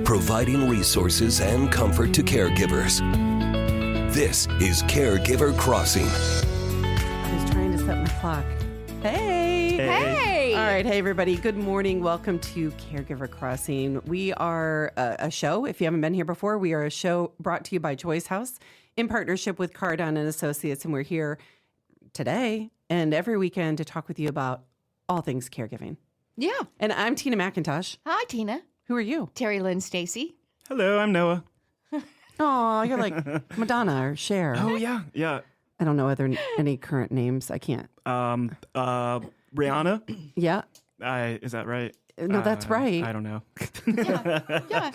providing resources and comfort to caregivers. This is Caregiver Crossing. I was trying to set my clock. Hey! All right, hey everybody. Good morning. Welcome to Caregiver Crossing. We are a show. If you haven't been here before, we are a show brought to you by Joyce House in partnership with Cardon and Associates, and we're here today and every weekend to talk with you about all things caregiving. Yeah. And I'm Tina McIntosh. Hi, Tina. Who are you? Terry Lynn Stacy. Hello, I'm Noah. Oh, you're like Madonna or Cher. Oh, yeah. I don't know any current names. I can't. Rihanna? Yeah. Is that right? No, that's right. I don't know. Yeah.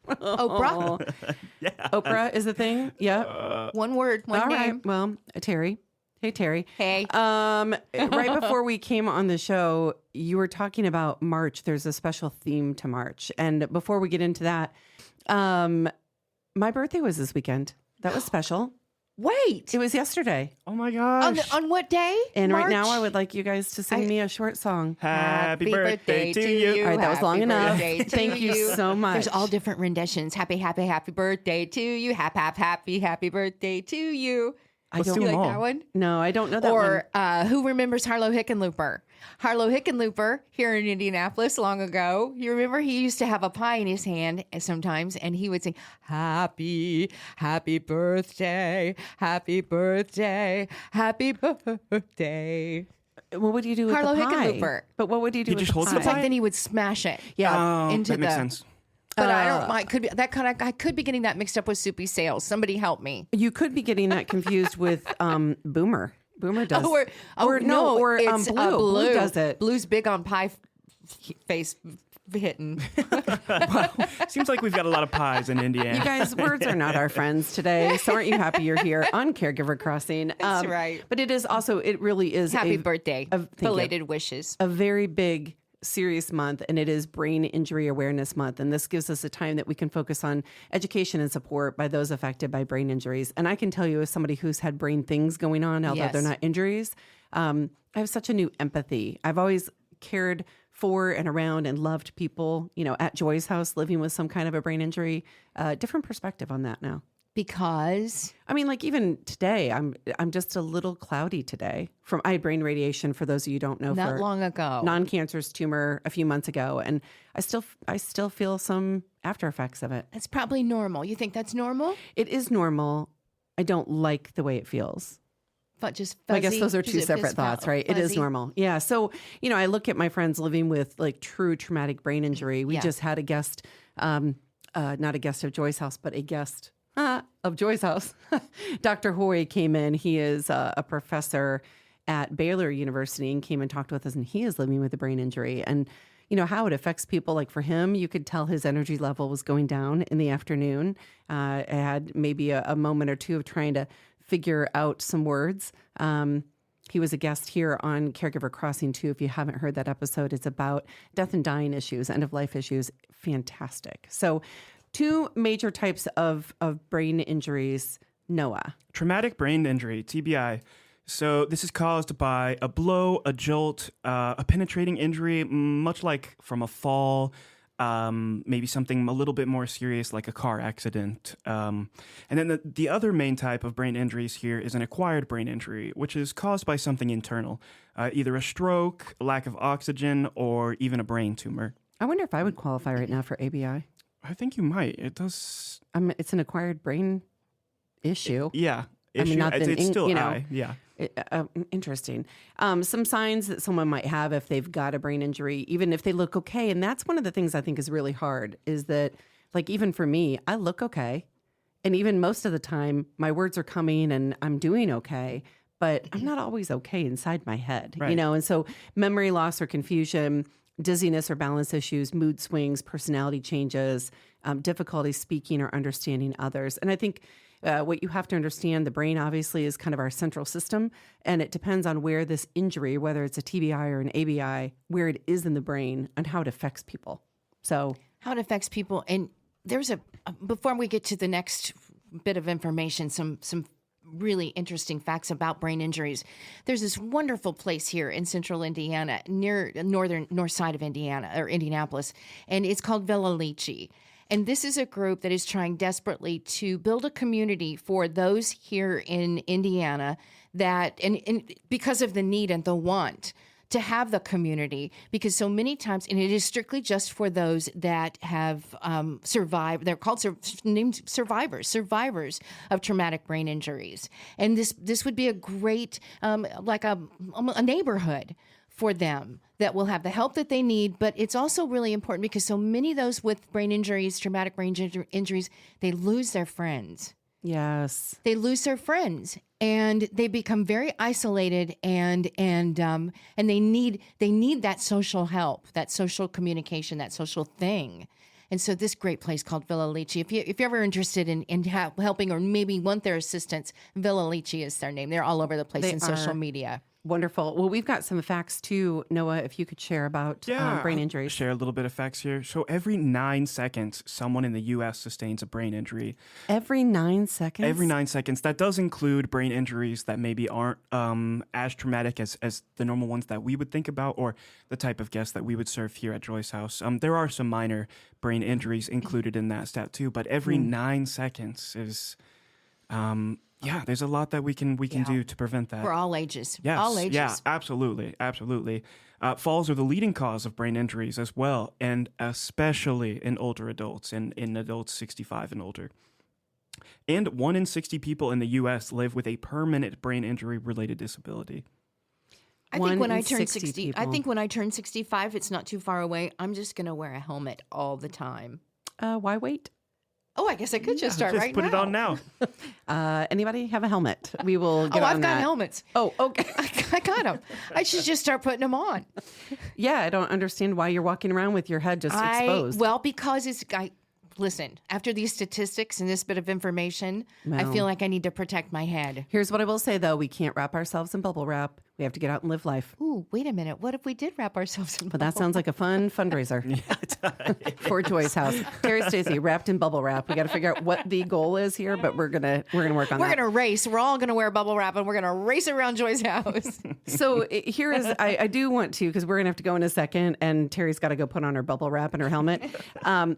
Oprah. Yeah. Oprah is the thing. Yeah. One word, one All name. right. Well, Terry. Hey, Terry. Hey. Right before we came on the show, you were talking about March. There's a special theme to March. And before we get into that, my birthday was this weekend. That was special. Wait. It was yesterday. Oh, my gosh. On what day? And March? right now I would like you guys to sing me a short song. Happy birthday to you. All right, that was long Happy enough. birthday to Thank you so much. There's all different renditions. Happy birthday to you. Happy birthday to you. Let's don't do You them like all. that one? No, I don't know that one. Or who remembers Harlow Hickenlooper? Harlow Hickenlooper here in Indianapolis long ago. You remember he used to have a pie in his hand sometimes, and he would sing, happy birthday, happy birthday, happy birthday. What would you do with Harlow the pie? Hickenlooper. But what would you do You with just the hold pie? the It's like then he would smash it. Yeah. into that makes the- sense. But I don't. I could be that kind of. I could be getting that mixed up with Soupy Sales. Somebody help me. You could be getting that confused with Boomer. Boomer does. Or it's Blue. Blue does it. Blue's big on pie face hitting. Seems like we've got a lot of pies in Indiana. You guys, words are not our friends today. So aren't you happy you're here on Caregiver Crossing? That's right. But it really is Happy birthday. thank you. Belated wishes. A very big, serious month, and it is Brain Injury Awareness Month. And this gives us a time that we can focus on education and support by those affected by brain injuries. And I can tell you, as somebody who's had brain things going on, although they're Yes. not injuries, I have such a new empathy. I've always cared for and around and loved people, at Joy's house, living with some kind of a brain injury. Different perspective on that now. Because I mean, like even today, I'm just a little cloudy today. I had brain radiation, for those of you who don't know, not for long ago. non-cancerous tumor a few months ago, and I still feel some after effects of it. That's probably normal. You think that's normal? It is normal. I don't like the way it feels. But just fuzzy? I guess those are Is two it separate just thoughts, right? It is fuzzy? normal. Yeah. So, I look at my friends living with like true traumatic brain injury. We Yeah. just had a guest, not a guest of Joy's house, but a guest of Joy's house. Dr. Hoy came in. He is a professor at Baylor University and came and talked with us, and he is living with a brain injury. And how it affects people. Like for him, you could tell his energy level was going down in the afternoon. I had maybe a moment or two of trying to figure out some words. He was a guest here on Caregiver Crossing too. If you haven't heard that episode, it's about death and dying issues, end of life issues. Fantastic. So 2 major types of brain injuries, Noah. Traumatic brain injury, TBI. So this is caused by a blow, a jolt, a penetrating injury, much like from a fall, maybe something a little bit more serious like a car accident. And then the other main type of brain injuries here is an acquired brain injury, which is caused by something internal, either a stroke, lack of oxygen, or even a brain tumor. I wonder if I would qualify right now for ABI. I think you might. It does. It's an acquired brain issue. Yeah. I mean, not it's still you know, I. Yeah. Interesting. Some signs that someone might have if they've got a brain injury, even if they look okay. And that's one of the things I think is really hard is that, like, even for me, I look okay. And even most of the time, my words are coming and I'm doing okay. But I'm not always okay inside my head, Right. And so memory loss or confusion, dizziness or balance issues, mood swings, personality changes, difficulty speaking or understanding others. And I think what you have to understand, the brain obviously is kind of our central system, and it depends on where this injury, whether it's a TBI or an ABI, where it is in the brain and how it affects people. So How it affects people. And there's before we get to the next bit of information, some really interesting facts about brain injuries. There's this wonderful place here in central Indiana, near north side of Indiana or Indianapolis, and it's called Villa Lici. And this is a group that is trying desperately to build a community for those here in Indiana that, and because of the need and the want to have the community, because so many times, and it is strictly just for those that have survived. They're called named survivors of traumatic brain injuries. And this would be a great, like a neighborhood for them that will have the help that they need. But it's also really important because so many of those with brain injuries, traumatic brain injuries, they lose their friends. Yes. They lose their friends and they become very isolated and they need that social help, that social communication, that social thing. And so this great place called Villa Lychee, if you're ever interested in helping or maybe want their assistance, Villa Lychee is their name. They're all over the place in social media. Wonderful. Well, we've got some facts too, Noah, if you could share about brain injuries. I'll share a little bit of facts here. So every 9 seconds, someone in the U.S. sustains a brain injury. Every 9 seconds? Every 9 seconds. That does include brain injuries that maybe aren't as traumatic as the normal ones that we would think about or the type of guests that we would serve here at Joyce House. There are some minor brain injuries included in that stat too, but every 9 seconds is... there's a lot that we can do to prevent that. For all ages. Yes, all ages. Yeah, absolutely. Falls are the leading cause of brain injuries as well, and especially in older adults and in adults 65 and older. And 1 in 60 people in the U.S. live with a permanent brain injury-related disability. I think when I turn 60, I think when I turn 65, it's not too far away. I'm just going to wear a helmet all the time. Why wait? Oh, I guess I could just start right now. Just put it on now. Anybody have a helmet? We will get on I've got that. helmets. Oh, okay. I got them. I should just start putting them on. Yeah, I don't understand why you're walking around with your head just exposed. Well, because listen, after these statistics and this bit of information, I feel like I need to protect my head. Here's what I will say, though. We can't wrap ourselves in bubble wrap. We have to get out and live life. Ooh, wait a minute. What if we did wrap ourselves in But that sounds like a fun fundraiser for Joyce House. Terry Stacy, wrapped in bubble wrap. We got to figure out what the goal is here, but we're gonna work on that. We're gonna race. We're all gonna wear bubble wrap, and we're gonna race around Joy's house. So here is, I do want to, because we're gonna have to go in a second, and Terry's got to go put on her bubble wrap and her helmet.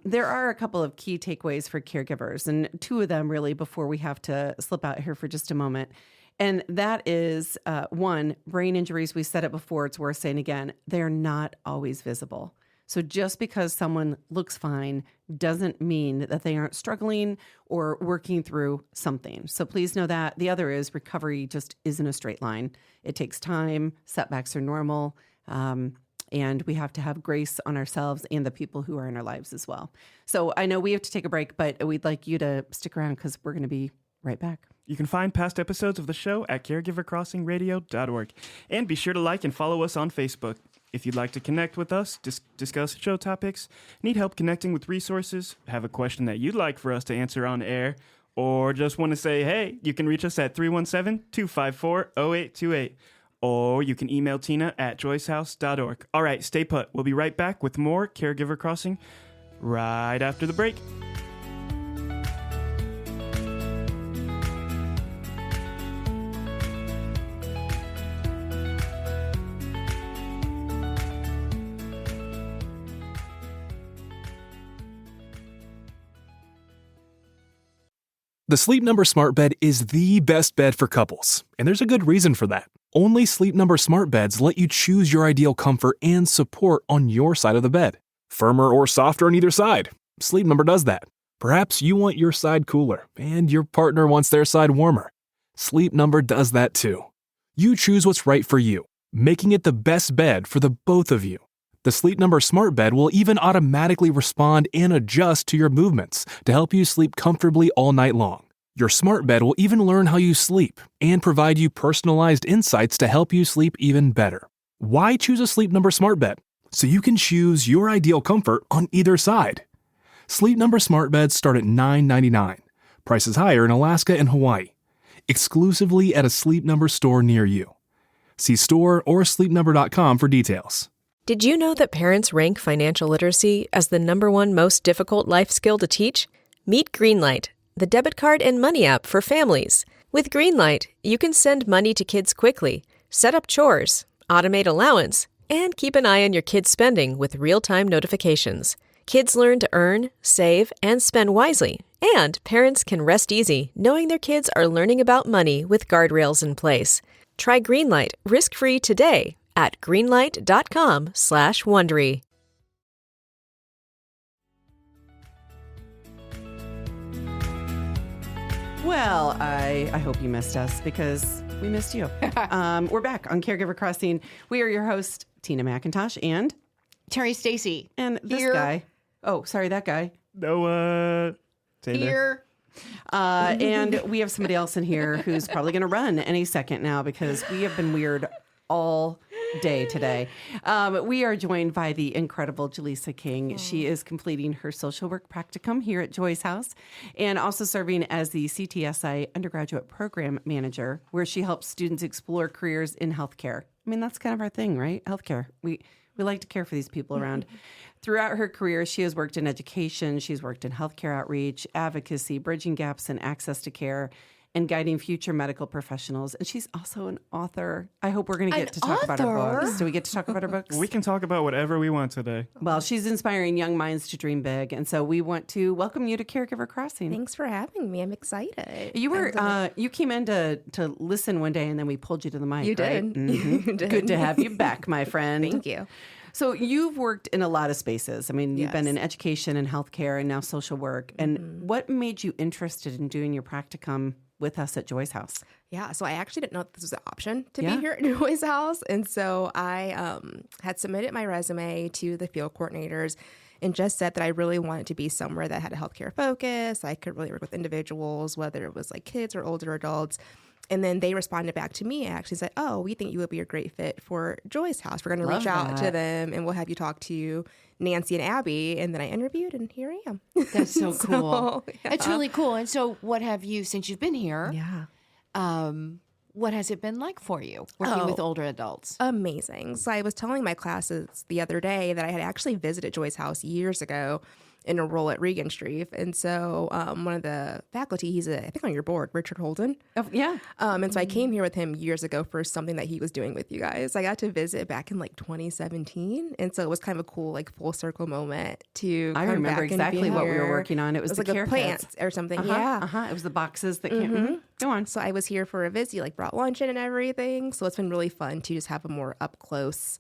There are a couple of key takeaways for caregivers, and 2 of them really before we have to slip out here for just a moment. And that is, 1, brain injuries. We said it before. It's worth saying again. They're not always visible. So just because someone looks fine doesn't mean that they aren't struggling or working through something. So please know that. The other is recovery just isn't a straight line. It takes time. Setbacks are normal. And we have to have grace on ourselves and the people who are in our lives as well. So I know we have to take a break, but we'd like you to stick around because we're going to be right back. You can find past episodes of the show at caregivercrossingradio.org. And be sure to like and follow us on Facebook. If you'd like to connect with us, discuss show topics, need help connecting with resources, have a question that you'd like for us to answer on air, or just want to say, hey, you can reach us at 317-254-0828. Or you can email Tina at joycehouse.org. All right, stay put. We'll be right back with more Caregiver Crossing right after the break. The Sleep Number Smart Bed is the best bed for couples, and there's a good reason for that. Only Sleep Number Smart Beds let you choose your ideal comfort and support on your side of the bed. Firmer or softer on either side. Sleep Number does that. Perhaps you want your side cooler, and your partner wants their side warmer. Sleep Number does that too. You choose what's right for you, making it the best bed for the both of you. The Sleep Number Smart Bed will even automatically respond and adjust to your movements to help you sleep comfortably all night long. Your smart bed will even learn how you sleep and provide you personalized insights to help you sleep even better. Why choose a Sleep Number Smart Bed? So you can choose your ideal comfort on either side. Sleep Number Smart Beds start at $9.99. Prices higher in Alaska and Hawaii. Exclusively at a Sleep Number store near you. See store or sleepnumber.com for details. Did you know that parents rank financial literacy as the #1 most difficult life skill to teach? Meet Greenlight, the debit card and money app for families. With Greenlight, you can send money to kids quickly, set up chores, automate allowance, and keep an eye on your kids' spending with real-time notifications. Kids learn to earn, save, and spend wisely. And parents can rest easy knowing their kids are learning about money with guardrails in place. Try Greenlight risk-free today at greenlight.com/Wondery. Well, I hope you missed us because we missed you. We're back on Caregiver Crossing. We are your host, Tina McIntosh, and Terry Stacy. And this Here. guy. Oh, sorry, that guy. Noah Taylor. Here. And we have somebody else in here who's probably going to run any second now because we have been weird all day today. We are joined by the incredible Jalysa King. She is completing her social work practicum here at Joy's House and also serving as the CTSI undergraduate program manager, where she helps students explore careers in healthcare. I mean, that's kind of our thing, right? Healthcare. We like to care for these people around. Throughout her career, she has worked in education. She's worked in healthcare outreach, advocacy, bridging gaps in access to care, and guiding future medical professionals. And she's also an author. I hope we're going to get to talk about her books. Do we get to talk about her books? We can talk about whatever we want today. Well, she's inspiring young minds to dream big. And so we want to welcome you to Caregiver Crossing. Thanks for having me. I'm excited. You were you came in to listen one day and then we pulled you to the mic. You right? did. Mhm. You did. Good to have you back, my friend. Thank you. So you've worked in a lot of spaces. I mean, you've been Yes. in education and healthcare and now social work. And what made you interested in doing your practicum with us at Joy's House? Yeah, so I actually didn't know that this was an option to Yeah. be here at Joy's House. And so I had submitted my resume to the field coordinators and just said that I really wanted to be somewhere that had a healthcare focus. I could really work with individuals, whether it was like kids or older adults. And then they responded back to me and actually said, oh, we think you would be a great fit for Joy's House. We're going to Love reach out to that. them and we'll have you talk to Nancy and Abby. And then I interviewed and here I am. That's so cool. yeah. It's really cool. And so what have you, since you've been here, Yeah. what has it been like for you working with older adults? Amazing. So I was telling my classes the other day that I had actually visited Joy's House years ago in a role at Regan Street. And so one of the faculty, he's I think on your board, Richard Holden. Oh, yeah. And so I came here with him years ago for something that he was doing with you guys. I got to visit back in like 2017. And so it was kind of a cool like full circle moment to I come remember back and exactly be what we were here. working on. It was the like care a plant kits. or something. Yeah. It was the boxes that came. Mhm. Go on. So I was here for a visit, you like brought lunch in and everything. So it's been really fun to just have a more up close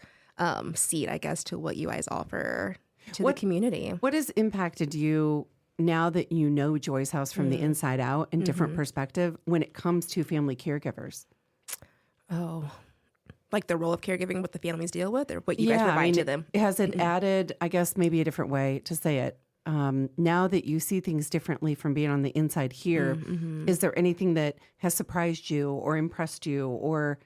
seat, I guess, to what you guys offer to the community. What has impacted you now that you know Joy's House from the inside out and different perspective when it comes to family caregivers? Oh, like the role of caregiving, what the families deal with, or what you guys provide to them. Has it added, I guess, maybe a different way to say it? Now that you see things differently from being on the inside here, is there anything that has surprised you or impressed you or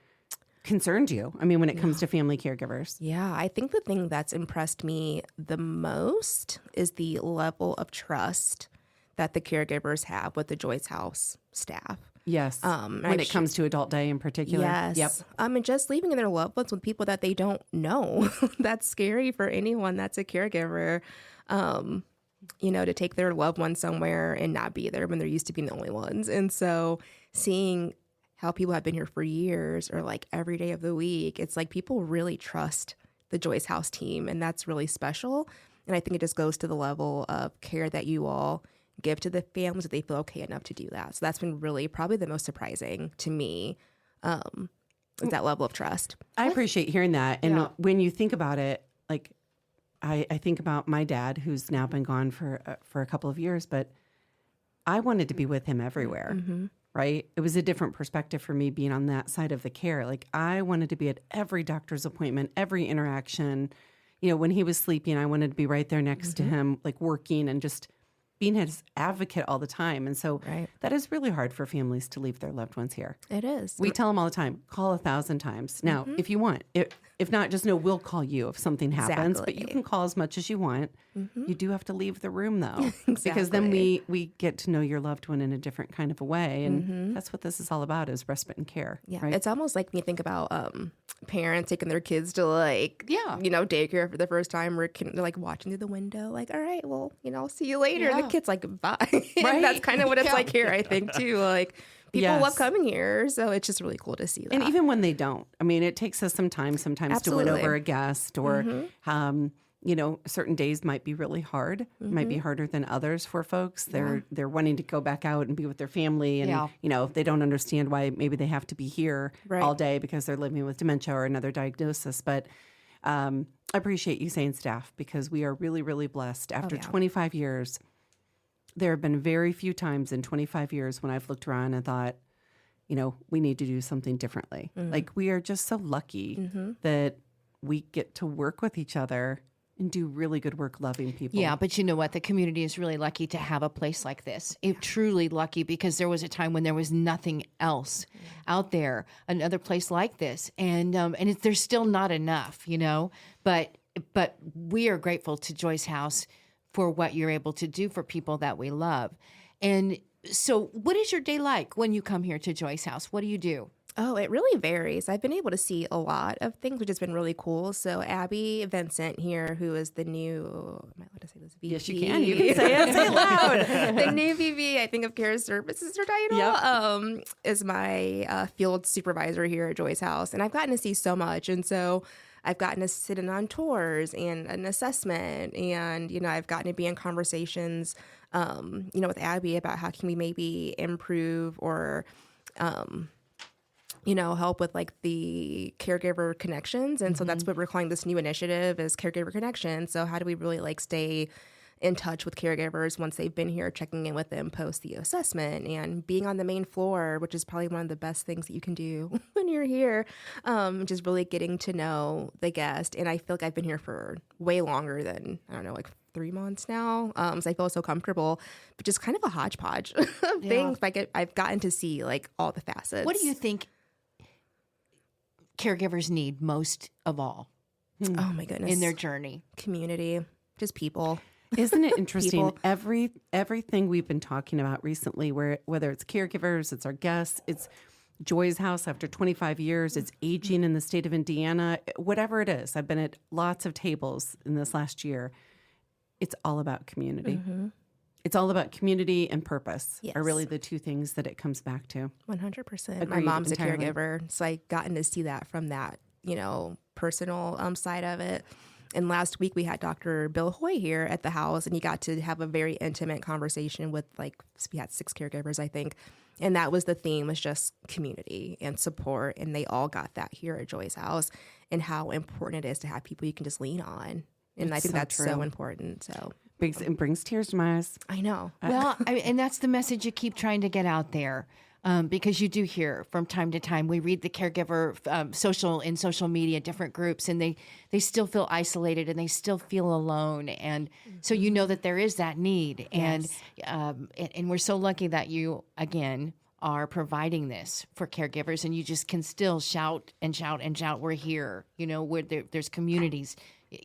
concerned you? I mean, when it comes to family caregivers. Yeah, I think the thing that's impressed me the most is the level of trust that the caregivers have with the Joy's House staff. Yes. When it comes to Adult Day in particular. Yes. Yep. And just leaving their loved ones with people that they don't know. That's scary for anyone that's a caregiver. To take their loved one somewhere and not be there when they're used to being the only ones. And so seeing how people have been here for years or like every day of the week, it's like people really trust the Joy's House team, and that's really special. And I think it just goes to the level of care that you all give to the families that they feel okay enough to do that. So that's been really probably the most surprising to me, is that level of trust. I appreciate hearing that. And when you think about it, like I think about my dad, who's now been gone for a couple of years, but I wanted to be with him everywhere, right? It was a different perspective for me being on that side of the care. Like I wanted to be at every doctor's appointment, every interaction. When he was sleeping, I wanted to be right there next to him, like working and just being his advocate all the time. And so that is really hard for families to leave their loved ones here. It is. We tell them all the time, call 1,000 times. Now, if you want, if not, just know we'll call you if something happens, but you can call as much as you want. You do have to leave the room though, because then we get to know your loved one in a different kind of a way. And that's what this is all about, is respite and care. Yeah, right? it's almost like when you think about parents taking their kids to daycare for the first time, or they're like watching through the window, like, all right, well, I'll see you later. And the kid's like, bye. And that's kind of what it's like here, I think, too. Like, people love coming here, so it's just really cool to see that. And even when they don't, I mean, it takes us some time sometimes to win over a guest or, certain days might be really hard, might be harder than others for folks. They're wanting to go back out and be with their family. And, they don't understand why maybe they have to be here all day because they're living with dementia or another diagnosis. But I appreciate you saying staff, because we are really, really blessed. After 25 years, there have been very few times in 25 years when I've looked around and thought, we need to do something differently. Like, we are just so lucky that we get to work with each other and do really good work loving people. Yeah, but you know what? The community is really lucky to have a place like this. Truly lucky, because there was a time when there was nothing else out there, another place like this. And there's still not enough, But we are grateful to Joyce House for what you're able to do for people that we love. And so what is your day like when you come here to Joyce House? What do you do? Oh, it really varies. I've been able to see a lot of things, which has been really cool. So Abby Vincent here, who is the new, am I allowed to say this? VP? Yes, you can. You can say it. Say it loud. The new VP, I think, of Care Services, her title, is my field supervisor here at Joyce House. And I've gotten to see so much. And so I've gotten to sit in on tours and an assessment. And, I've gotten to be in conversations, with Abby about how can we maybe improve or, help with like the caregiver connections. And so that's what we're calling this new initiative, is Caregiver Connection. So how do we really like stay in touch with caregivers once they've been here, checking in with them post the assessment and being on the main floor, which is probably one of the best things that you can do when you're here, just really getting to know the guest. And I feel like I've been here for way longer than, I don't know, like 3 months now. So I feel so comfortable, but just kind of a hodgepodge of things. Like I've gotten to see like all the facets. What do you think caregivers need most of all? Oh my goodness. In their journey? Community, just people. Isn't it interesting? Everything we've been talking about recently, whether it's caregivers, it's our guests, it's Joy's House after 25 years, it's aging in the state of Indiana, whatever it is. I've been at lots of tables in this last year. It's all about community. It's all about community and purpose are really the two things that it comes back to. 100%. Agreed, My mom's entirely. a caregiver, so I gotten to see that from that, personal side of it. And last week we had Dr. Bill Hoy here at the house, and he got to have a very intimate conversation with we had 6 caregivers, I think. And that was the theme, was just community and support. And they all got that here at Joy's House, and how important it is to have people you can just lean on. And I think that's so important. So It brings tears to my eyes. I know. Well, and that's the message you keep trying to get out there, because you do hear from time to time. We read the caregiver social media, different groups, and they still feel isolated and they still feel alone. And so that there is that need, and we're so lucky that you again are providing this for caregivers, and you just can still shout and shout and shout. We're here, where there's communities.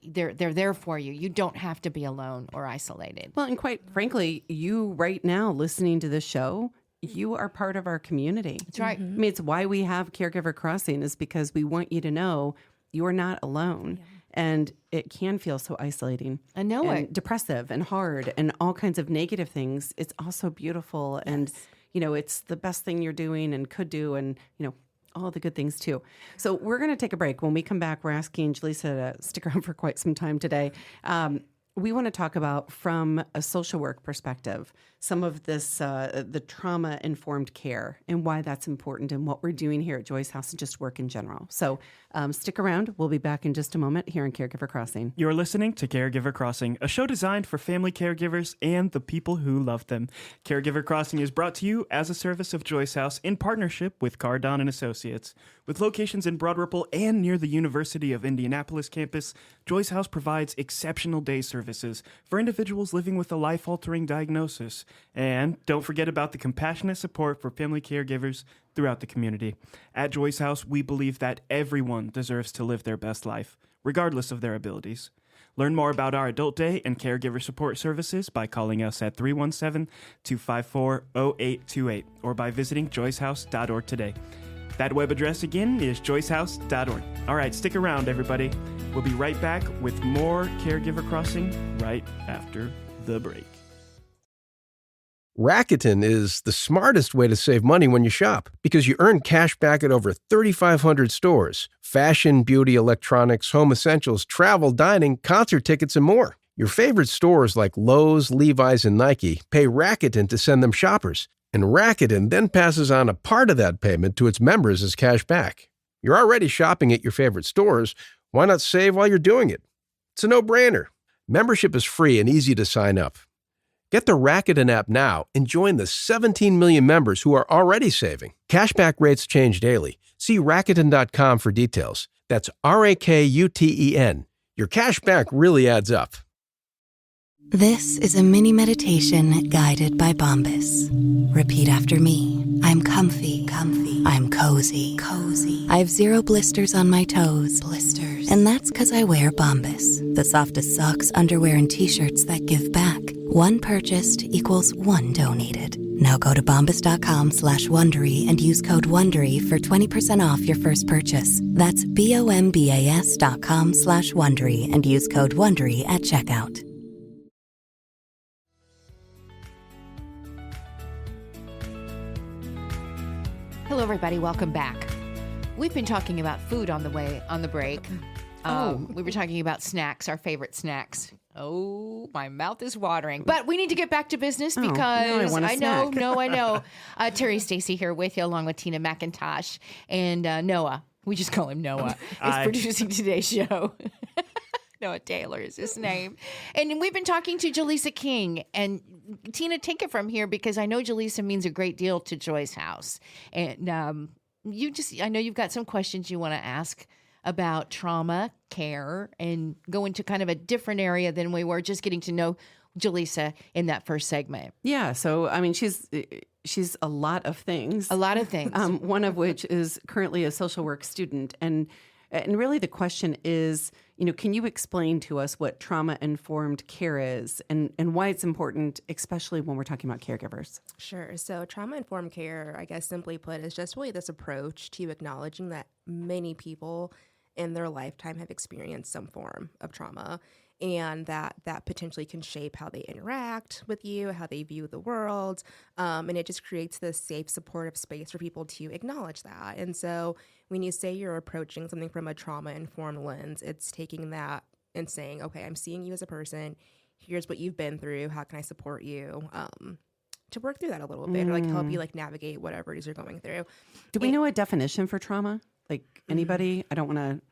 They're there for you. You don't have to be alone or isolated. Well, and quite frankly, you right now listening to this show, you are part of our community. That's right. I mean, it's why we have Caregiver Crossing, is because we want you to know you are not alone. And it can feel so isolating. I know and it. depressive and hard and all kinds of negative things. It's also beautiful. And, it's the best thing you're doing and could do, and, all the good things too. So we're going to take a break. When we come back, we're asking Jalysa to stick around for quite some time today. We want to talk about, from a social work perspective, some of this, the trauma-informed care and why that's important, and what we're doing here at Joy's House and just work in general. So stick around. We'll be back in just a moment here on Caregiver Crossing. You're listening to Caregiver Crossing, a show designed for family caregivers and the people who love them. Caregiver Crossing is brought to you as a service of Joyce House in partnership with Cardon and Associates. With locations in Broad Ripple and near the University of Indianapolis campus, Joyce House provides exceptional day services for individuals living with a life-altering diagnosis. And don't forget about the compassionate support for family caregivers throughout the community. At Joyce House, we believe that everyone deserves to live their best life, regardless of their abilities. Learn more about our adult day and caregiver support services by calling us at 317-254-0828 or by visiting joycehouse.org today. That web address again is joycehouse.org. All right, stick around, everybody. We'll be right back with more Caregiver Crossing right after the break. Rakuten is the smartest way to save money when you shop because you earn cash back at over 3,500 stores. Fashion, beauty, electronics, home essentials, travel, dining, concert tickets, and more. Your favorite stores like Lowe's, Levi's, and Nike pay Rakuten to send them shoppers. And Rakuten then passes on a part of that payment to its members as cash back. You're already shopping at your favorite stores. Why not save while you're doing it? It's a no-brainer. Membership is free and easy to sign up. Get the Rakuten app now and join the 17 million members who are already saving. Cashback rates change daily. See Rakuten.com for details. That's Rakuten. Your cash back really adds up. This is a mini meditation guided by Bombas. Repeat after me. I'm comfy, comfy. I'm cozy, cozy. I have 0 blisters on my toes. Blisters. And that's because I wear Bombas, the softest socks, underwear, and t-shirts that give back. One purchased equals one donated. Now go to bombas.com/Wondery and use code WONDERY for 20% off your first purchase. That's BOMBAS.com/Wondery and use code WONDERY at checkout. Hello, everybody. Welcome back. We've been talking about food on the break. We were talking about snacks, our favorite snacks. Oh, my mouth is watering. But we need to get back to business because I know. Terry Stacy here with you, along with Tina McIntosh and Noah. We just call him Noah. Is producing today's show. Noah Taylor is his name. And we've been talking to Jalysa King. And Tina, take it from here because I know Jalysa means a great deal to Joy's house. And I know you've got some questions you want to ask about trauma care and go into kind of a different area than we were just getting to know Jalysa in that first segment. Yeah. So, I mean, she's a lot of things. A lot of things. One of which is currently a social work student. And really the question is, can you explain to us what trauma-informed care is and why it's important, especially when we're talking about caregivers? Sure. So trauma-informed care, I guess simply put, is just really this approach to acknowledging that many people in their lifetime have experienced some form of trauma, and that potentially can shape how they interact with you, how they view the world, and it just creates this safe, supportive space for people to acknowledge that. And so when you say you're approaching something from a trauma-informed lens, it's taking that and saying, okay, I'm seeing you as a person. Here's what you've been through. How can I support you to work through that a little bit, or help you navigate whatever it is you're going through? Do we know a definition for trauma? Like anybody? I don't want to.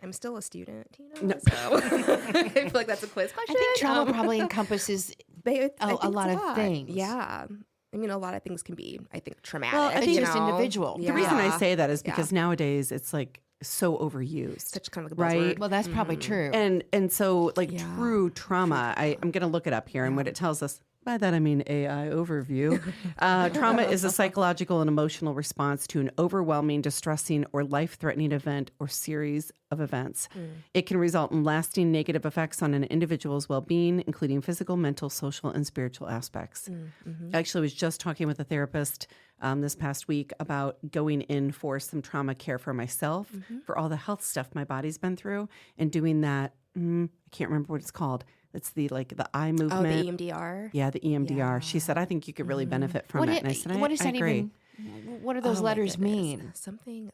I'm still a student, Tina. No. So I feel like that's a quiz question. I think trauma probably encompasses a lot of things. Yeah. I mean, a lot of things can be, I think, traumatic. Well, I think just individual. The reason I say that is because nowadays it's like so overused. Such kind of a buzzword. Right? Well, that's probably true. And so true trauma, I'm going to look it up here, and what it tells us, by that I mean AI overview. Trauma is a psychological and emotional response to an overwhelming, distressing, or life-threatening event or series of events. It can result in lasting negative effects on an individual's well-being, including physical, mental, social, and spiritual aspects. I actually was just talking with a therapist this past week about going in for some trauma care for myself, for all the health stuff my body's been through, and doing that, I can't remember what it's called. It's the eye movement. Oh, the EMDR? Yeah, the EMDR. Yeah. She said, I think you could really benefit from it. And I said, what does that agree. What do those letters mean? Something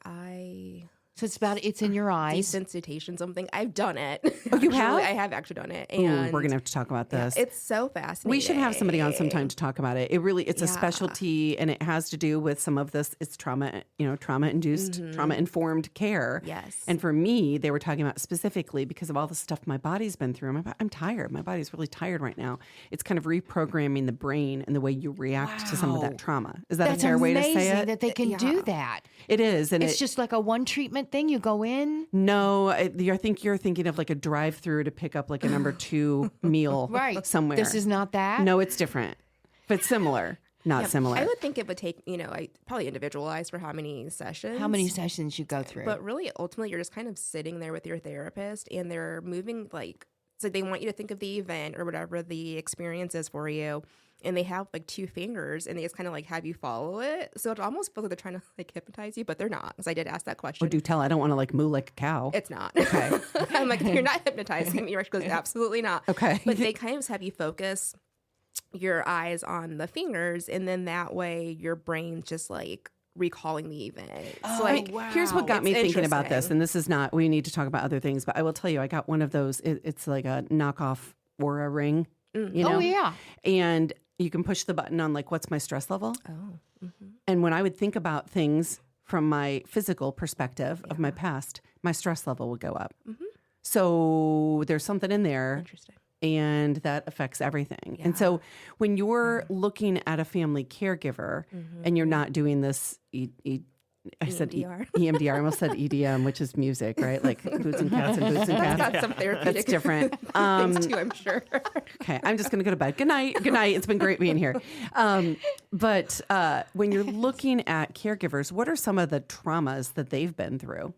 So it's in your eyes. Desensitization, something. I've done it. Oh, you have? I have actually done it. And we're going to have to talk about this. It's so fascinating. We should have somebody on sometime to talk about it. It's a specialty, and it has to do with some of this. It's trauma-induced, trauma-informed care. Yes. And for me, they were talking about specifically because of all the stuff my body's been through. I'm tired. My body's really tired right now. It's kind of reprogramming the brain and the way you react to some of that trauma. Is that a fair way to say it? That's amazing that they can do that. It is. And it's just like a one treatment thing. You go in. No, I think you're thinking of like a drive-through to pick up like a number 2 meal somewhere. This is not that? No, it's different, but similar. Not similar. I would think it would take, probably individualized for how many sessions. How many sessions you go through. But really, ultimately, you're just kind of sitting there with your therapist, and they're moving so they want you to think of the event or whatever the experience is for you. And they have 2 fingers, and they just kind of have you follow it. So it almost feels like they're trying to hypnotize you, but they're not. Because I did ask that question. Oh, do tell. I don't want to moo like a cow. It's not. Okay. I'm like, you're not hypnotizing me. She goes, absolutely not. Okay. But they kind of just have you focus your eyes on the fingers, and then that way your brain's just like recalling the event. So like, Here's what got It's me thinking about this, interesting. and this is not, we need to talk about other things, but I will tell you, I got one of those. It's like a knockoff Aura ring, you know? Oh, yeah. And you can push the button on like, what's my stress level? Oh. And when I would think about things from my physical perspective of my past, my stress level would go up. So there's something in there. Interesting. And that affects everything. And so when you're looking at a family caregiver and you're not doing this, I said EMDR. EMDR, I almost said EDM, which is music, right? Like boots and cats and boots and cats. Got some therapeutic That's different. things too, I'm sure. Okay, I'm just going to go to bed. Good night. Good night. It's been great being here. But when you're looking at caregivers, what are some of the traumas that they've been through?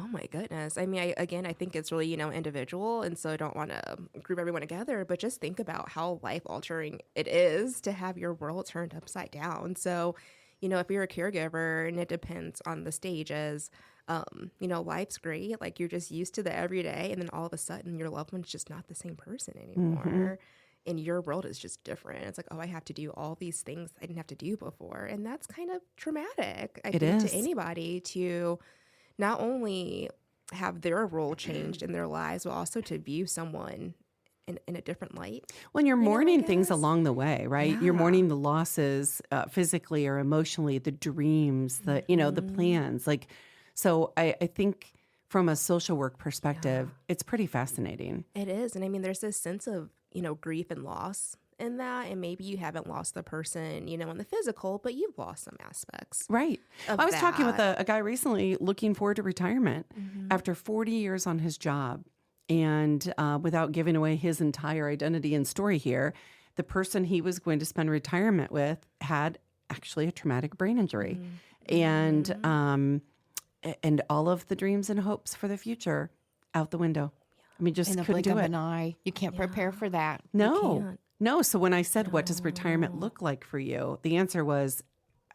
Oh my goodness. I mean, I think it's really, individual. And so I don't want to group everyone together, but just think about how life altering it is to have your world turned upside down. So, if you're a caregiver, and it depends on the stages, life's great. Like you're just used to the everyday. And then all of a sudden your loved one's just not the same person anymore. And your world is just different. It's like, oh, I have to do all these things I didn't have to do before. And that's kind of traumatic, I think, is. to anybody to not only have their role changed in their lives, but also to view someone in a different light. When you're mourning things guess. along the way, right? You're mourning the losses physically or emotionally, the dreams, the the plans. Like, so I think from a social work perspective, it's pretty fascinating. It is. And I mean, there's this sense of, grief and loss in that. And maybe you haven't lost the person, in the physical, but you've lost some aspects. Right. Of I was talking with that. a guy recently looking forward to retirement after 40 years on his job. And without giving away his entire identity and story here, the person he was going to spend retirement with had actually a traumatic brain injury. And all of the dreams and hopes for the future out the window. I mean, just In the couldn't blink do of it. an eye. You can't prepare for that. No. So when I said, what does retirement look like for you? The answer was,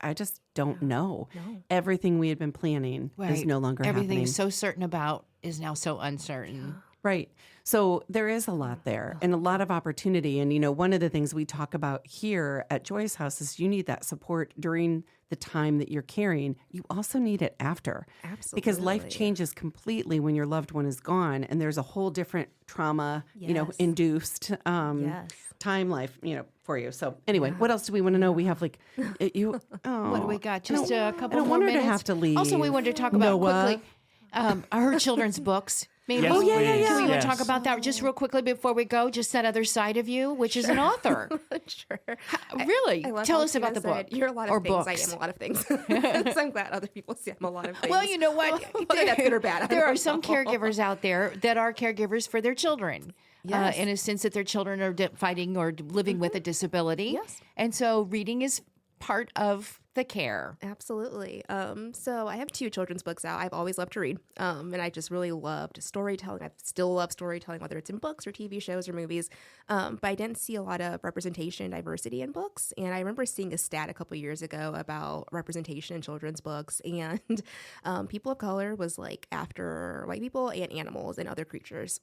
I just don't know. Everything we had been planning is no longer Everything happening. you're so certain about is now so uncertain. Right. So there is a lot there and a lot of opportunity. And, one of the things we talk about here at Joy's House is you need that support during the time that you're caring. You also need it after. Absolutely. Because life changes completely when your loved one is gone. And there's a whole different trauma, induced time life, for you. So anyway, what else do we want to know? We have like, What do we got? Just a couple I don't more want her to minutes. have to leave. Also, we wanted to talk about Noah. quickly her children's books. Maybe. Yes, please. Can we Yes. talk about that just real quickly before we go? Just that other side of you, which is an author. Sure. Really? I love Tell how us about the Tina book. said, You're a lot of or things. books. I am a lot of things. So I'm glad other people see I'm a lot of things. Well, you know what? Whether that's good or bad. I There are don't some know. caregivers out there that are caregivers for their children. Yes. In a sense that their children are fighting or living with a disability. Yes. And so reading is part of the care. Absolutely. So I have 2 children's books out. I've always loved to read. And I just really loved storytelling. I still love storytelling, whether it's in books or TV shows or movies. But I didn't see a lot of representation and diversity in books. And I remember seeing a stat a couple years ago about representation in children's books. And people of color was like after white people and animals and other creatures.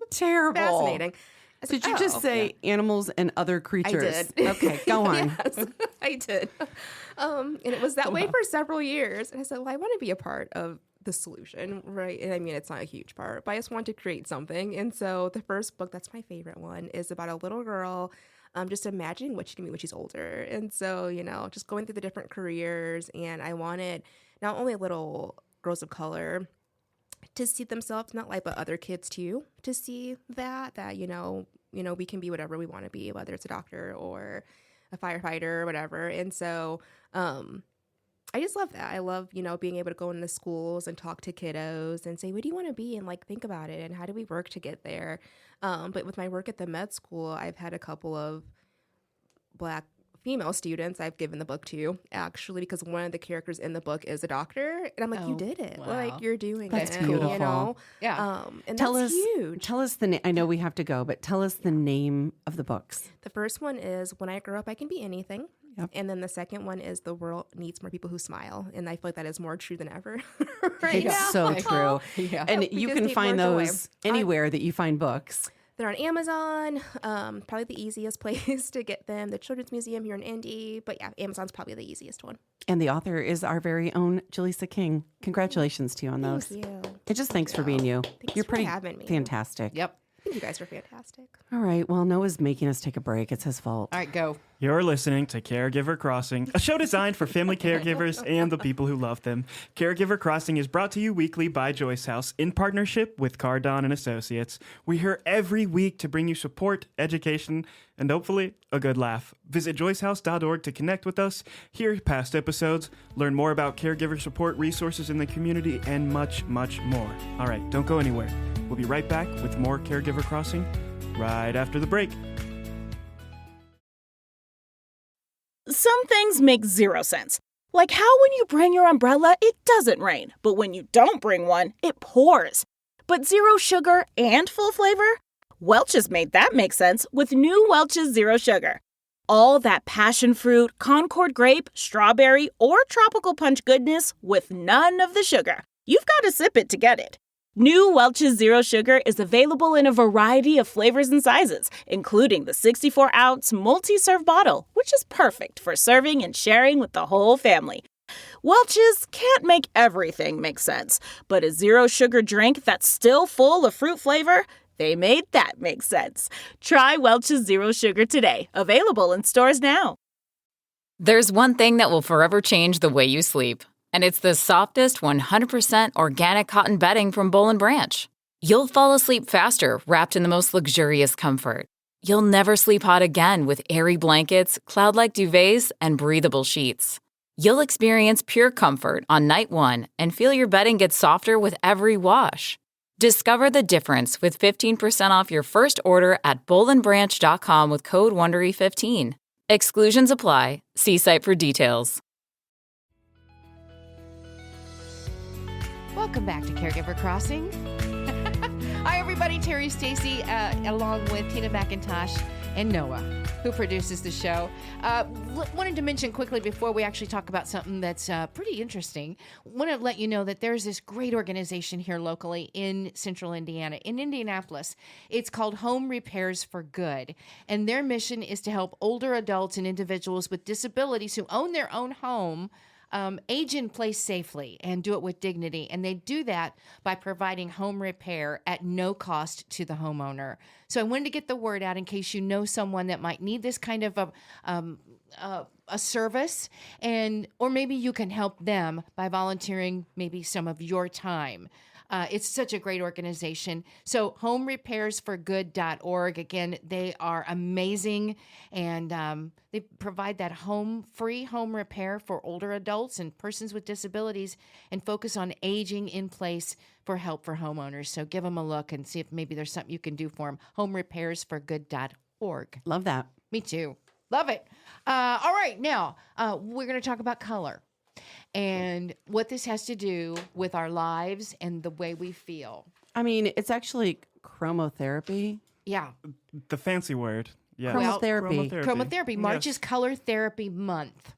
Terrible. Fascinating. I said, Did you just say animals and other creatures? did. Okay, go on. Yes, I did. And it was that way for several years. And I said, well, I want to be a part of the solution, right? And I mean, it's not a huge part, but I just want to create something. And so the first book, that's my favorite one, is about a little girl just imagining what she can be when she's older. And so, just going through the different careers. And I wanted not only little girls of color to see themselves not like but other kids too, to see that we can be whatever we want to be, whether it's a doctor or a firefighter or whatever. And so I just love that. I love being able to go into schools and talk to kiddos and say, what do you want to be, and like think about it and how do we work to get there. But with my work at the med school, I've had a couple of Black female students I've given the book to, actually, because one of the characters in the book is a doctor. And I'm like, you did it. Wow. Like, you're doing That's it. beautiful. Yeah. And Tell that's us, huge. Tell us the name. I know we have to go, but tell us the name of the books. The first one is When I Grow Up, I Can Be Anything. Yep. And then the second one is The World Needs More People Who Smile. And I feel like that is more true than ever right It's now. so true. Yeah. And We you just can need find more joy. those anywhere that you find books. They're on Amazon. Probably the easiest place to get them. The Children's Museum here in Indy. But yeah, Amazon's probably the easiest one. And the author is our very own Jalysa King. Congratulations to you on those. Thank you. And just thanks for being you. Thanks You're for pretty having me. fantastic. Yep. I think you guys are fantastic. All right. Well, Noah's making us take a break. It's his fault. All right, go. You're listening to Caregiver Crossing, a show designed for family caregivers and the people who love them. Caregiver Crossing is brought to you weekly by Joyce House in partnership with Cardon and Associates. We're here every week to bring you support, education, and hopefully a good laugh. Visit joycehouse.org to connect with us, hear past episodes, learn more about caregiver support resources in the community, and much, much more. All right, don't go anywhere. We'll be right back with more Caregiver Crossing right after the break. Some things make zero sense. Like how when you bring your umbrella, it doesn't rain, but when you don't bring one, it pours. But zero sugar and full flavor? Welch's made that make sense with new Welch's Zero Sugar. All that passion fruit, Concord grape, strawberry, or tropical punch goodness with none of the sugar. You've got to sip it to get it. New Welch's Zero Sugar is available in a variety of flavors and sizes, including the 64-ounce multi-serve bottle, which is perfect for serving and sharing with the whole family. Welch's can't make everything make sense, but a zero sugar drink that's still full of fruit flavor, they made that make sense. Try Welch's Zero Sugar today, available in stores now. There's one thing that will forever change the way you sleep. And it's the softest 100% organic cotton bedding from Boll & Branch. You'll fall asleep faster wrapped in the most luxurious comfort. You'll never sleep hot again with airy blankets, cloud-like duvets, and breathable sheets. You'll experience pure comfort on night one and feel your bedding get softer with every wash. Discover the difference with 15% off your first order at bollandbranch.com with code WONDERY15. Exclusions apply. See site for details. Welcome back to Caregiver Crossing. Hi, everybody. Terry Stacy, along with Tina McIntosh and Noah, who produces the show. Wanted to mention quickly before we actually talk about something that's pretty interesting. Want to let you know that there's this great organization here locally in Central Indiana, in Indianapolis. It's called Home Repairs for Good, and their mission is to help older adults and individuals with disabilities who own their own home age in place safely and do it with dignity. And they do that by providing home repair at no cost to the homeowner. So I wanted to get the word out in case you know someone that might need this kind of a service, or maybe you can help them by volunteering maybe some of your time. It's such a great organization. So homerepairsforgood.org. Again, they are amazing, and they provide that free home repair for older adults and persons with disabilities and focus on aging in place for help for homeowners. So give them a look and see if maybe there's something you can do for them. homerepairsforgood.org. Love that. Me too. Love it. All right. Now, we're going to talk about color and what this has to do with our lives and the way we feel. I mean, it's actually chromotherapy. Yeah. The fancy word. Yeah. Chromotherapy. Chromotherapy. March Yes. is Color Therapy Month.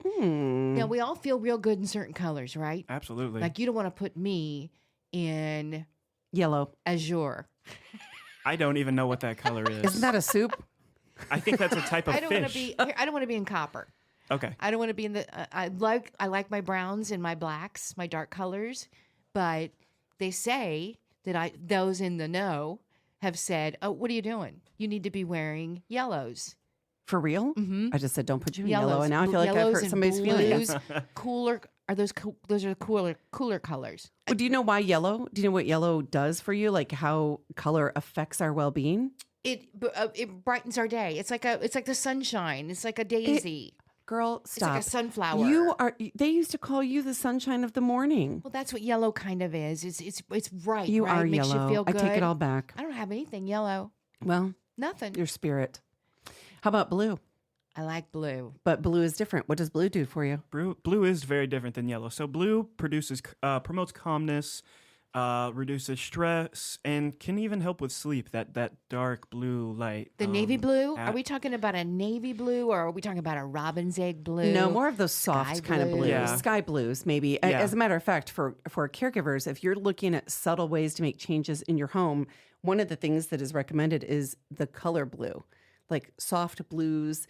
Now, we all feel real good in certain colors, right? Absolutely. Like, you don't want to put me in Yellow. azure. I don't even know what that color is. Isn't that a soup? I think that's a type of I don't want to fish. be. I don't want to be in copper. Okay. I don't want to be in the. I like my browns and my blacks, my dark colors, but they say that those in the know have said, "Oh, what are you doing? You need to be wearing yellows." For real? Mm-hmm. I just said, don't put you in Yellows. yellow. And now I feel like I've Yellows hurt and somebody's blues. feelings. Cooler. Are those? Those are cooler colors. Well, do you know why yellow? Do you know what yellow does for you? Like how color affects our well-being? It brightens our day. It's like the sunshine. It's like a daisy. Girl, stop. It's like a sunflower. You are. They used to call you the sunshine of the morning. Well, that's what yellow kind of is. It's bright. You right? are Makes yellow. you feel I good. take it all back. I don't have anything yellow. Well, Nothing. your spirit. How about blue? I like blue. But blue is different. What does blue do for you? Blue is very different than yellow. So blue promotes calmness, reduces stress, and can even help with sleep. That dark blue light. The navy blue? Are at- we talking about a navy blue or are we talking about a robin's egg blue? No, more of those soft Sky kind of blues, Yeah. sky blues, maybe. Yeah. As a matter of fact, for caregivers, if you're looking at subtle ways to make changes in your home, one of the things that is recommended is the color blue, like soft blues.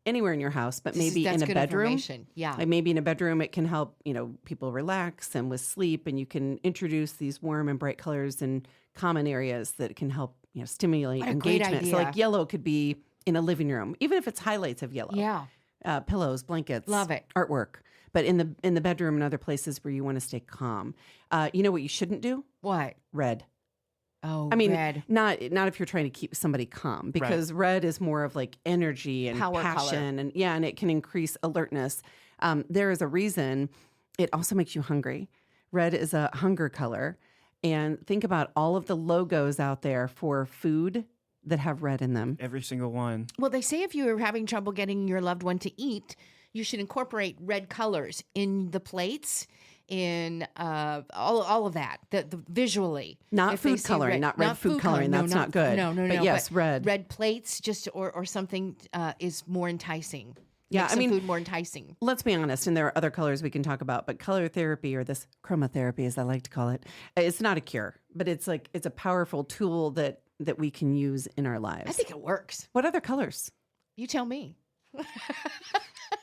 Anywhere in your house, but maybe That's in a good bedroom. information. Yeah. Like maybe in a bedroom, it can help people relax and with sleep, and you can introduce these warm and bright colors in common areas that can help stimulate What a great engagement. So like idea. yellow could be in a living room, even if it's highlights of yellow. Yeah. Pillows, blankets, Love it. artwork. But in the bedroom and other places where you want to stay calm, you know what you shouldn't do? What? Red. Oh, I mean, red. not if you're trying to keep somebody calm, because red is more of like energy and Power passion, and it can increase alertness. There is a reason. It also makes you hungry. Red is a hunger color, and think about all of the logos out there for food that have red in them. Every single one. Well, they say if you are having trouble getting your loved one to eat, you should incorporate red colors in the plates, in all of that, the visually. Not If they food see coloring, not red food coloring. No, That's not good. No, But yes, red. Red plates, just or something is more enticing. Yeah, Makes I the mean, food more enticing. Let's be honest, and there are other colors we can talk about, but color therapy, or this chromotherapy as I like to call it, it's not a cure, but it's a powerful tool that we can use in our lives. I think it works. What other colors? You tell me.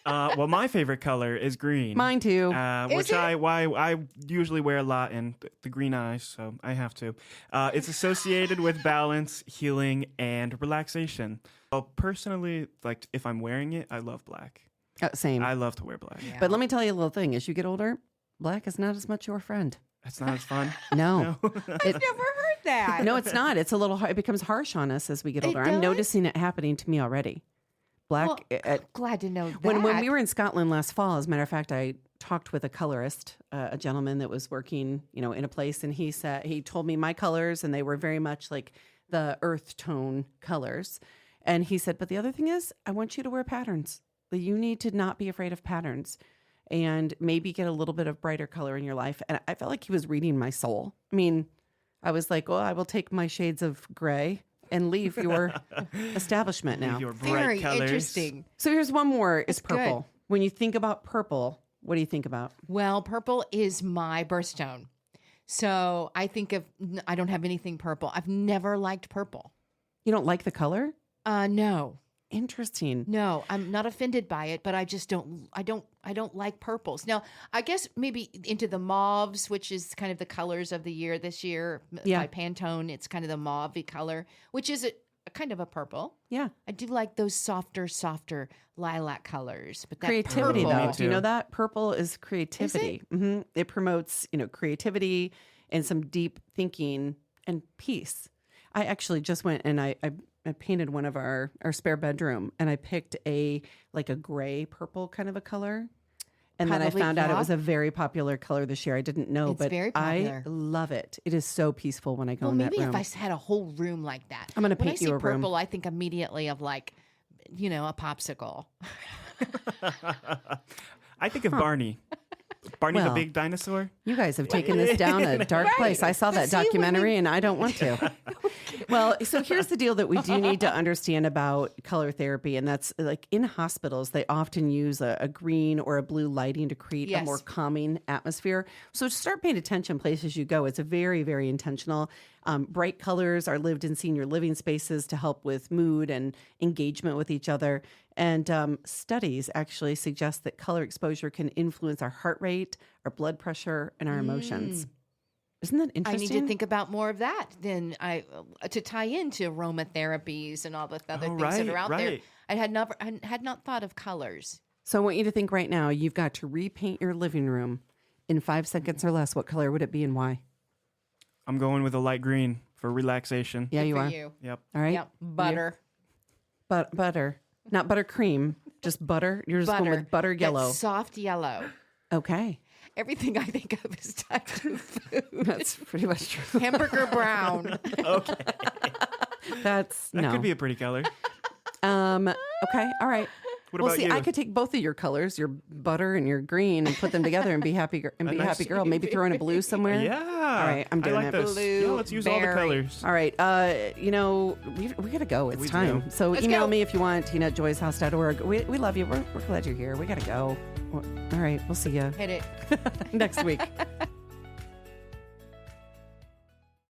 Well, my favorite color is green. Mine too. Which I usually wear a lot in the green eyes, so I have to. It's associated with balance, healing, and relaxation. Well, personally, like if I'm wearing it, I love black. Same. I love to wear black. Yeah. But let me tell you a little thing. As you get older, black is not as much your friend. That's not as fun. No. I've never heard that. No, it's not. It's a little it becomes harsh on us as we get It older. I'm does? noticing it happening to me already. Black. Well, I'm glad to know that. When we were in Scotland last fall, as a matter of fact, I talked with a colorist, a gentleman that was working, in a place, and he told me my colors, and they were very much like the earth tone colors. And he said, but the other thing is, I want you to wear patterns. You need to not be afraid of patterns, and maybe get a little bit of brighter color in your life. And I felt like he was reading my soul. I mean, I was like, well, I will take my shades of gray and leave your establishment now. Your bright Very colors. interesting. So here's one more. Is That's good. purple. When you think about purple, what do you think about? Well, purple is my birthstone. So I don't have anything purple. I've never liked purple. You don't like the color? No. Interesting. No, I'm not offended by it, but I just don't like purples. Now, I guess maybe into the mauves, which is kind of the colors of the year this year Yeah. by Pantone. It's kind of the mauve color, which is a kind of a purple. Yeah. I do like those softer lilac colors, but that Creativity, purple, though. Me Do you know too. that? Purple is creativity. It promotes, creativity and some deep thinking and peace. I actually just went and I painted one of our spare bedroom, and I picked a gray purple kind of a color. And then I Probably, found out it yeah. was a very popular color this year. I didn't know, It's but very I popular. love it. It is so peaceful when I go Well, in that maybe room. if I had a whole room like that. I'm gonna When paint I see you a room. purple, I think immediately of a popsicle. I think of Barney. Barney Well, the big dinosaur. You guys have taken this down a dark place. I saw that See, when documentary and I don't want to. Well, so here's the deal that we do need to understand about color therapy. And that's like in hospitals, they often use a green or a blue lighting to create a Yes. more calming atmosphere. So start paying attention places you go. It's a very, very intentional. Bright colors are lived in senior living spaces to help with mood and engagement with each other. And studies actually suggest that color exposure can influence our heart rate, our blood pressure, and our emotions. Isn't that I interesting? need to think about more of that then to tie into aromatherapies and all the other things that are out there. right. I had not thought of colors. So I want you to think right now, you've got to repaint your living room in 5 seconds or less. What color would it be and why? I'm going with a light green for relaxation. Yeah, you For are. you. Yep. All right. Yep. Butter. Butter. Not buttercream, just butter. You're just going with butter That yellow. soft yellow. Okay. Everything I think of is tied to food. That's pretty much true. Hamburger brown. That's That no. could be a pretty color. Okay. All right. What Well, about see, you? I could take both of your colors, your butter and your green, and put them together and be happy happy girl. Maybe throw in a blue somewhere. Yeah. All right, I'm doing I like it. this. Blue, Yeah, let's use all the berry. colors. All right, we gotta go. It's We time. do. So Let's email go. me if you want. Tina@joyshouse.org. We love you. We're glad you're here. We gotta go. All right, we'll see you Hit it. next week.